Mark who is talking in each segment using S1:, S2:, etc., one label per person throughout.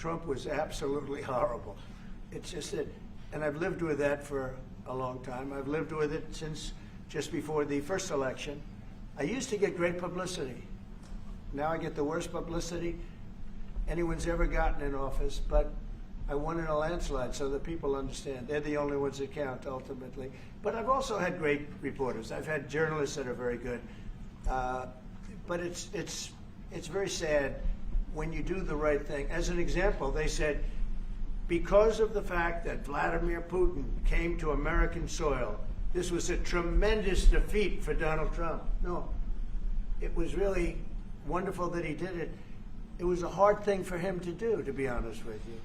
S1: Trump was absolutely horrible. It's just that, and I've lived with that for a long time. I've lived with it since just before the first election. I used to get great publicity. Now I get the worst publicity anyone's ever gotten in office, but I won in a landslide, so that people understand. They're the only ones that count, ultimately. But I've also had great reporters. I've had journalists that are very good. But it's very sad when you do the right thing. As an example, they said, because of the fact that Vladimir Putin came to American soil, this was a tremendous defeat for Donald Trump. No, it was really wonderful that he did it. It was a hard thing for him to do, to be honest with you.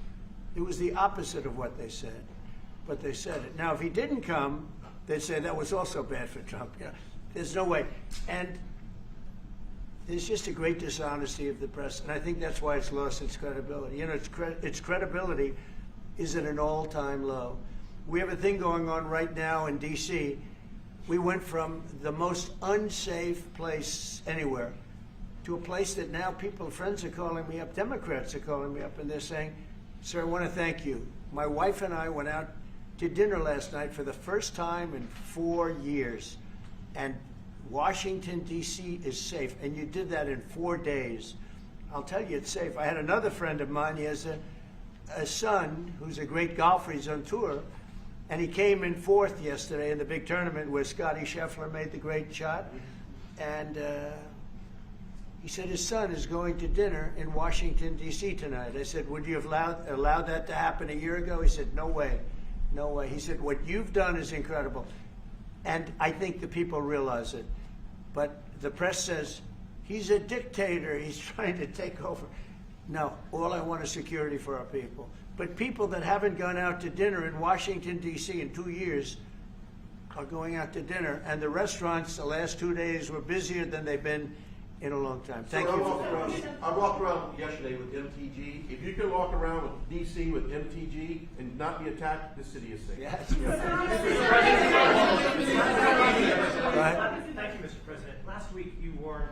S1: It was the opposite of what they said, but they said it. Now, if he didn't come, they'd say that was also bad for Trump. Yeah, there's no way. And there's just a great dishonesty of the press, and I think that's why it's lost its credibility. You know, its credibility is at an all-time low. We have a thing going on right now in D.C. We went from the most unsafe place anywhere to a place that now people, friends are calling me up, Democrats are calling me up, and they're saying, sir, I want to thank you. My wife and I went out to dinner last night for the first time in 4 years, and Washington, D.C. is safe, and you did that in 4 days. I'll tell you, it's safe. I had another friend of mine, he has a son who's a great golfer, he's on tour, and he came in fourth yesterday in the big tournament where Scotty Scheffler made the great shot, and he said his son is going to dinner in Washington, D.C. tonight. I said, would you have allowed that to happen a year ago? He said, no way, no way. He said, what you've done is incredible. And I think the people realize it. But the press says, he's a dictator, he's trying to take over. No, all I want is security for our people. But people that haven't gone out to dinner in Washington, D.C. in 2 years are going out to dinner. And the restaurants the last 2 days were busier than they've been in a long time. Thank you for the question.
S2: I walked around yesterday with MTG. If you can walk around with D.C. with MTG and not be attacked, the city is safe.
S1: Yes.
S3: Thank you, Mr. President. Last week you warned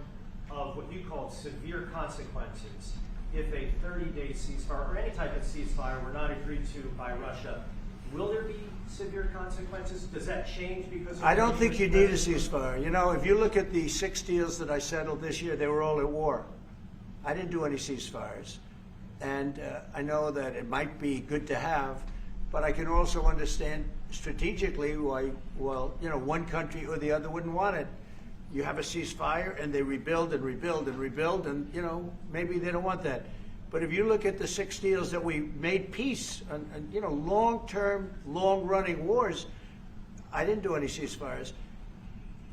S3: of what you called severe consequences if a 30-day ceasefire or any type of ceasefire were not agreed to by Russia. Will there be severe consequences? Does that change because of
S1: I don't think you need a ceasefire. You know, if you look at the 6 deals that I settled this year, they were all at war. I didn't do any ceasefires. And I know that it might be good to have, but I can also understand strategically why, well, you know, one country or the other wouldn't want it. You have a ceasefire and they rebuild and rebuild and rebuild, and, you know, maybe they don't want that. But if you look at the 6 deals that we made peace and you know, long-term, long-running wars, I didn't do any ceasefires.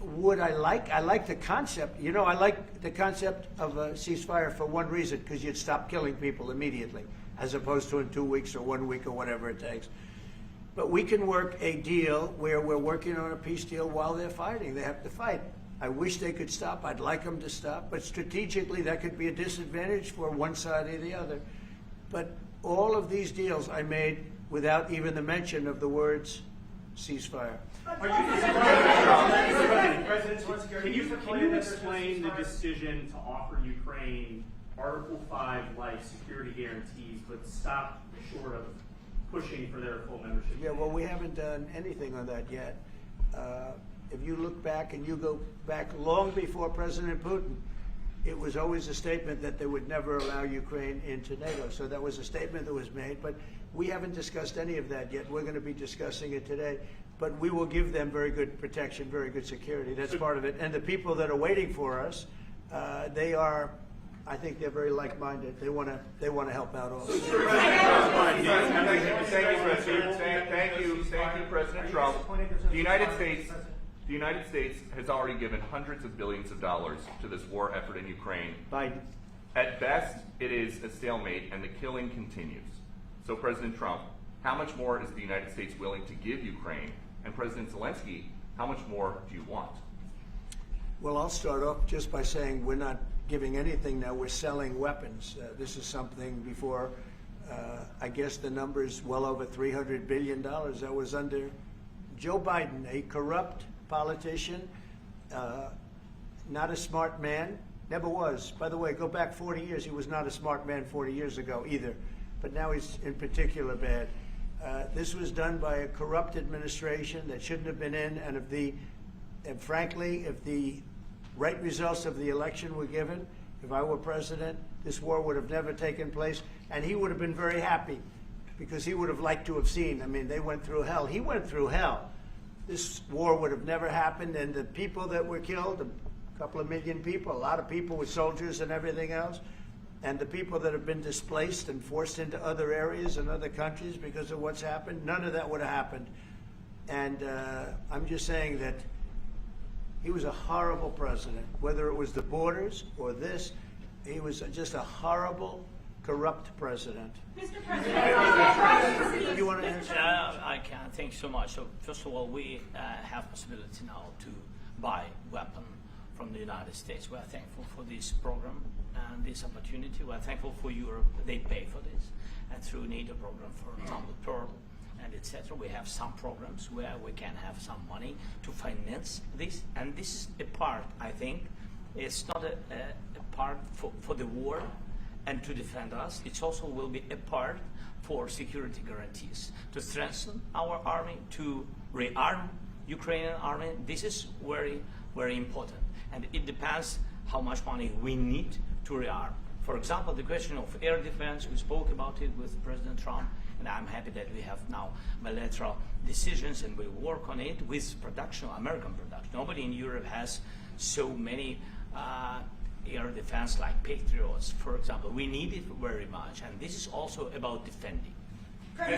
S1: Would I like the concept. You know, I like the concept of a ceasefire for one reason, because you'd stop killing people immediately, as opposed to in 2 weeks or 1 week or whatever it takes. But we can work a deal where we're working on a peace deal while they're fighting. They have to fight. I wish they could stop. I'd like them to stop. But strategically, that could be a disadvantage for one side or the other. But all of these deals I made without even the mention of the words ceasefire.
S4: Can you explain the decision to offer Ukraine Article 5-like security guarantees, but stop short of pushing for their full membership?
S1: Yeah, well, we haven't done anything on that yet. If you look back and you go back long before President Putin, it was always a statement that they would never allow Ukraine into NATO. So that was a statement that was made, but we haven't discussed any of that yet. We're going to be discussing it today. But we will give them very good protection, very good security. That's part of it. And the people that are waiting for us, they are, I think they're very like-minded. They want to help out also.
S5: Thank you, President Trump. The United States has already given hundreds of billions of dollars to this war effort in Ukraine.
S1: Biden.
S5: At best, it is a stalemate, and the killing continues. So, President Trump, how much more is the United States willing to give Ukraine? And President Zelensky, how much more do you want?
S1: Well, I'll start off just by saying we're not giving anything now. We're selling weapons. This is something before, I guess the number is well over $300 billion. That was under Joe Biden, a corrupt politician, not a smart man, never was. By the way, go back 40 years. He was not a smart man 40 years ago either. but now he's in particular bad. This was done by a corrupt administration that shouldn't have been in, and frankly, if the right results of the election were given, if I were president, this war would have never taken place, and he would have been very happy because he would have liked to have seen. I mean, they went through hell. He went through hell. This war would have never happened, and the people that were killed, a couple of million people, a lot of people with soldiers and everything else, and the people that have been displaced and forced into other areas and other countries because of what's happened, none of that would have happened. And I'm just saying that he was a horrible president, whether it was the borders or this. He was just a horrible, corrupt president.
S6: Mr. President,
S1: You want to answer?
S7: I can. Thank you so much. So first of all, we have possibility now to buy weapon from the United States. We are thankful for this program and this opportunity. We are thankful for Europe. They pay for this. And through NATO program for Atomic Pearl and etc. We have some programs where we can have some money to finance this. And this is a part, I think, it's not a part for the war and to defend us. It also will be a part for security guarantees, to strengthen our army, to rearm Ukrainian army. This is very, very important. And it depends how much money we need to rearm. For example, the question of air defense, we spoke about it with President Trump, and I'm happy that we have now bilateral decisions and we work on it with production, American production. Nobody in Europe has so many air defense like Patriots, for example. We need it very much, and this is also about defending.
S1: And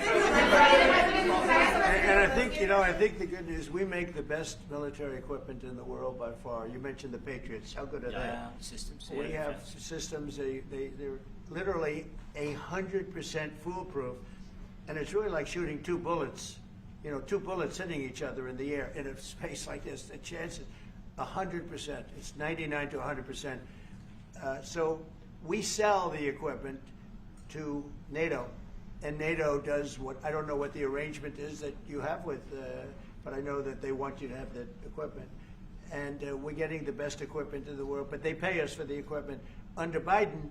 S1: I think, I think the good news, we make the best military equipment in the world by far. You mentioned the Patriots. How good are they?
S7: Systems.
S1: We have systems, they're literally 100% foolproof. And it's really like shooting two bullets, two bullets hitting each other in the air in a space like this. The chance is 100%. It's 99 to 100%. So we sell the equipment to NATO. And NATO does what, I don't know what the arrangement is that you have with, but I know that they want you to have the equipment. And we're getting the best equipment in the world, but they pay us for the equipment. Under Biden,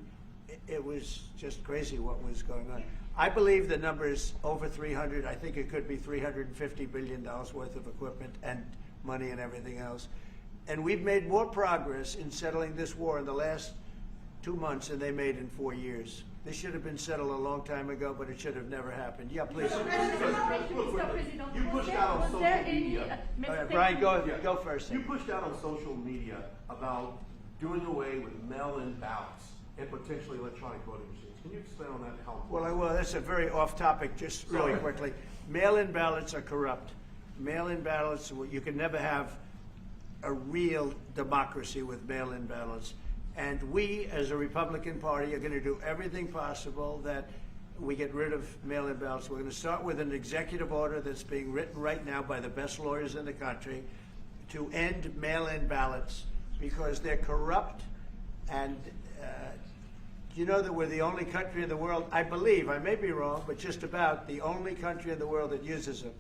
S1: it was just crazy what was going on. I believe the number is over 300. I think it could be $350 billion worth of equipment and money and everything else. And we've made more progress in settling this war in the last 2 months than they made in 4 years. This should have been settled a long time ago, but it should have never happened. Yeah, please.
S2: You pushed out on social media.
S1: All right, Brian, go first.
S2: You pushed out on social media about doing away with mail-in ballots and potentially electronic voting machines. Can you explain on that? How?
S1: Well, that's a very off-topic. Just really quickly, mail-in ballots are corrupt. Mail-in ballots, you can never have a real democracy with mail-in ballots. And we, as a Republican Party, are going to do everything possible that we get rid of mail-in ballots. We're going to start with an executive order that's being written right now by the best lawyers in the country to end mail-in ballots because they're corrupt. And you know that we're the only country in the world, I believe, I may be wrong, but just about the only country in the world that uses them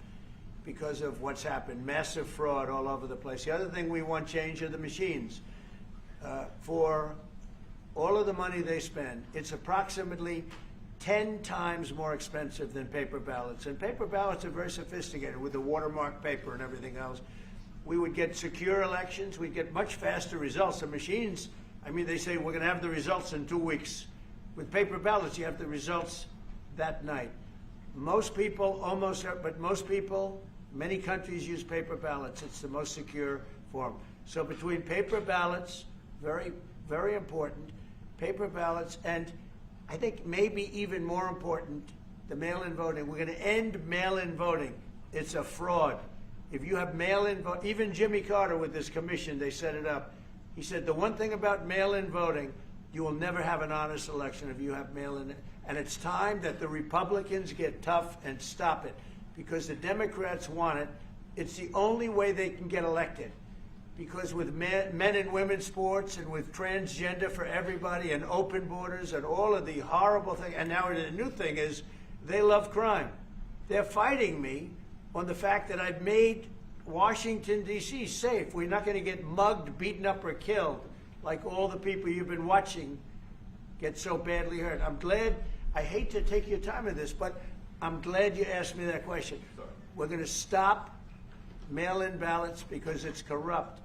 S1: because of what's happened. Massive fraud all over the place. The other thing we want change are the machines. For all of the money they spend, it's approximately 10 times more expensive than paper ballots. And paper ballots are very sophisticated with the watermark paper and everything else. We would get secure elections. We'd get much faster results. The machines, I mean, they say we're going to have the results in 2 weeks. With paper ballots, you have the results that night. Most people, but most people, many countries use paper ballots. It's the most secure form. So between paper ballots, very, very important, paper ballots, and I think maybe even more important, the mail-in voting. We're going to end mail-in voting. It's a fraud. If you have mail-in vote, even Jimmy Carter with this commission, they set it up. He said the one thing about mail-in voting, you will never have an honest election if you have mail-in. And it's time that the Republicans get tough and stop it because the Democrats want it. It's the only way they can get elected. Because with men and women's sports and with transgender for everybody and open borders and all of the horrible things, and now the new thing is they love crime. They're fighting me on the fact that I've made Washington, D.C. safe. We're not going to get mugged, beaten up, or killed like all the people you've been watching get so badly hurt. I'm glad I hate to take your time in this, but I'm glad you asked me that question.
S5: Sorry.
S1: We're going to stop mail-in ballots because it's corrupt.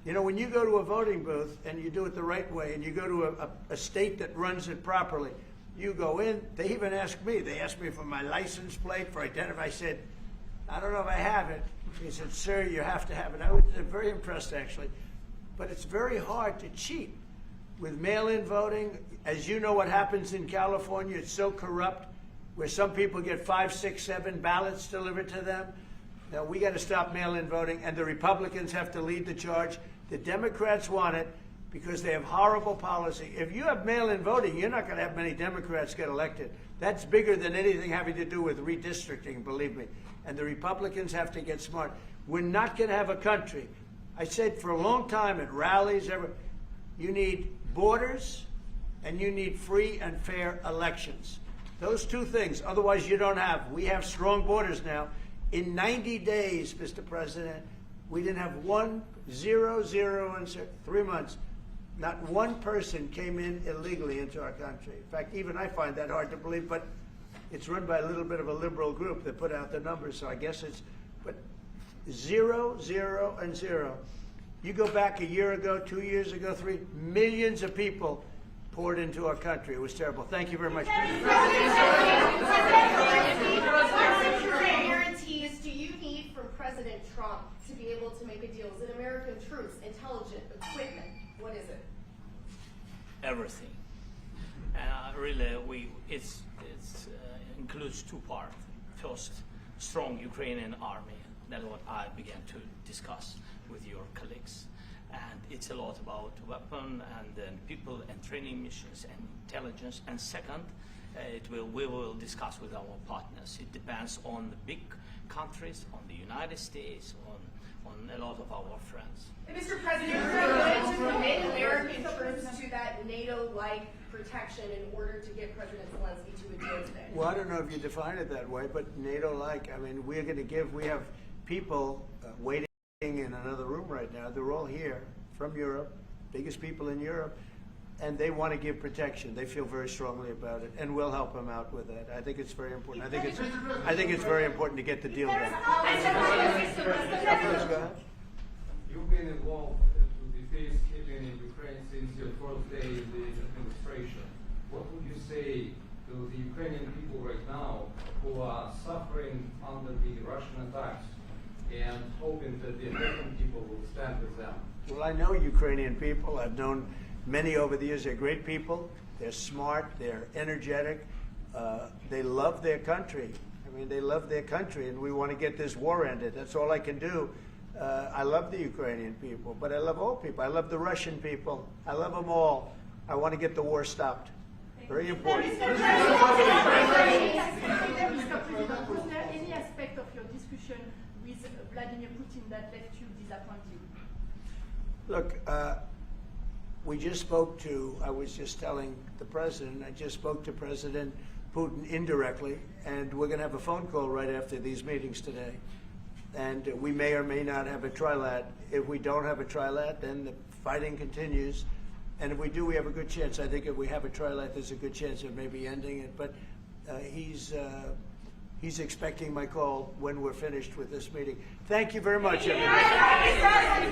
S1: You know, when you go to a voting booth and you do it the right way, and you go to a state that runs it properly, you go in, they even ask me. They asked me for my license plate, for identity. I said, I don't know if I have it. He said, sir, you have to have it. I was very impressed, actually. But it's very hard to cheat with mail-in voting. As you know what happens in California, it's so corrupt, where some people get 5, 6, 7 ballots delivered to them. Now, we got to stop mail-in voting, and the Republicans have to lead the charge. The Democrats want it because they have horrible policy. If you have mail-in voting, you're not going to have many Democrats get elected. That's bigger than anything having to do with redistricting, believe me. And the Republicans have to get smart. We're not going to have a country. I said for a long time at rallies, you need borders and you need free and fair elections. Those two things, otherwise you don't have. We have strong borders now. In 90 days, Mr. President, we didn't have 1, 0, 0, and 3 months. Not one person came in illegally into our country. In fact, even I find that hard to believe, but it's run by a little bit of a liberal group that put out the numbers, so I guess it's, but 0, 0, and 0. You go back a year ago, 2 years ago, 3, millions of people poured into our country. It was terrible. Thank you very much.
S6: What guarantees do you need from President Trump to be able to make a deal? Is it American troops, intelligence, equipment? What is it?
S7: Everything. And really, it includes two parts. First, strong Ukrainian army. That's what I began to discuss with your colleagues. And it's a lot about weapon and then people and training missions and intelligence. And second, we will discuss with our partners. It depends on the big countries, on the United States, on a lot of our friends.
S6: Mr. President, you're willing to commit American troops to that NATO-like protection in order to get President Zelensky to a deal today?
S1: Well, I don't know if you define it that way, but NATO-like, I mean, we're going to give, we have people waiting in another room right now. They're all here from Europe, biggest people in Europe, and they want to give protection. They feel very strongly about it, and we'll help them out with that. I think it's very important. I think it's very important to get the deal done. Please go ahead.
S8: You've been involved with the peacekeeping in Ukraine since your first day in the administration. What would you say to the Ukrainian people right now who are suffering under the Russian attacks and hoping that the American people will stand with them?
S1: Well, I know Ukrainian people. I've known many over the years. They're great people. They're smart. They're energetic. They love their country. I mean, they love their country, and we want to get this war ended. That's all I can do. I love the Ukrainian people, but I love all people. I love the Russian people. I love them all. I want to get the war stopped. Very important.
S9: Mr. President, was there any aspect of your discussion with Vladimir Putin that left you disappointed?
S1: Look, we just spoke to, I was just telling the president, I just spoke to President Putin indirectly, and we're going to have a phone call right after these meetings today. And we may or may not have a trilat. If we don't have a trilat, then the fighting continues. And if we do, we have a good chance. I think if we have a trilat, there's a good chance of maybe ending it. But he's expecting my call when we're finished with this meeting. Thank you very much, everybody.